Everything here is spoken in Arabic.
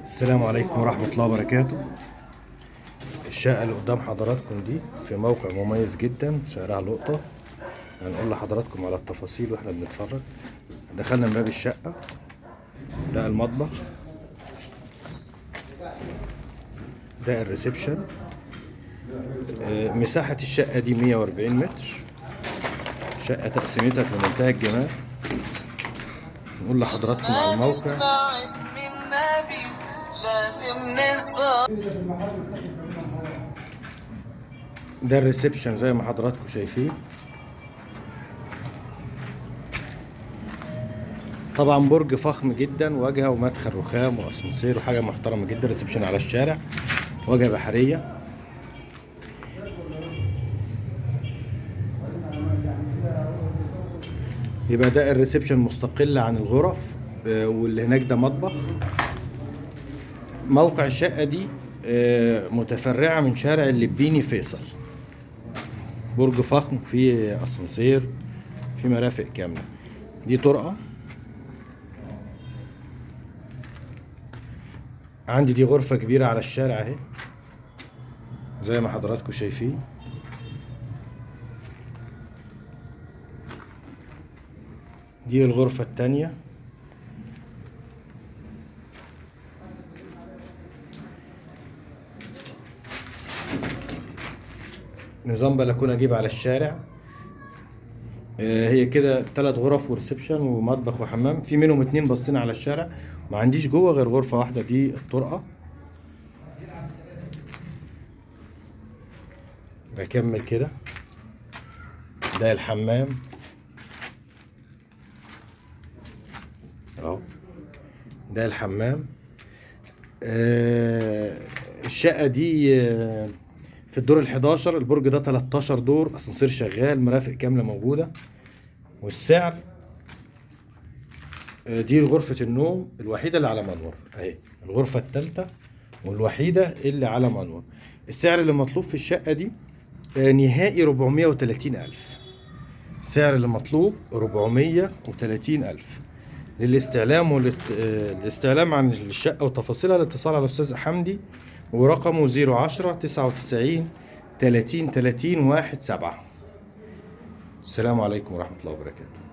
السلام عليكم ورحمة الله وبركاته. الشقة اللي قدام حضراتكم دي في موقع مميز جدا، سعرها لقطة. هنقول لحضراتكم على التفاصيل واحنا بنتفرج. دخلنا من باب الشقة، ده المطبخ، ده الريسبشن. مساحة الشقة دي 140 متر. شقة تقسيمتها في منتهى الجمال. نقول لحضراتكم على الموقع. ده الريسبشن زي ما حضراتكم شايفين. طبعا برج فخم جدا، واجهه ومدخل رخام واسانسير وحاجه محترمه جدا. ريسبشن على الشارع، واجهه بحريه. يبقى ده الريسبشن مستقل عن الغرف، واللي هناك ده مطبخ. موقع الشقه دي متفرعه من شارع اللبيني فيصل. برج فخم، فيه اسانسير، فيه مرافق كامله. دي طرقه. عندي دي غرفة كبيرة على الشارع اهي زي ما حضراتكم شايفين. دي الغرفة التانية. نظام بلكونة جيب على الشارع. هي كده 3 غرف وريسبشن ومطبخ وحمام، في منهم 2 باصين على الشارع. ما عنديش جوه غير غرفة واحدة، دي الطرقة. بكمل كده. ده الحمام اهو. ده الحمام. الشقة دي في الدور ال11. البرج ده 13 دور، اسانسير شغال، مرافق كاملة موجودة. والسعر دي غرفة النوم الوحيدة اللي على منور اهي، الغرفة الثالثة والوحيدة اللي على منور. السعر اللي مطلوب في الشقة دي نهائي 430,000. السعر اللي مطلوب 430,000. للاستعلام والاستعلام عن الشقة وتفاصيلها الاتصال على الأستاذ حمدي، ورقمه 010 99 30 30 17. السلام عليكم ورحمة الله وبركاته.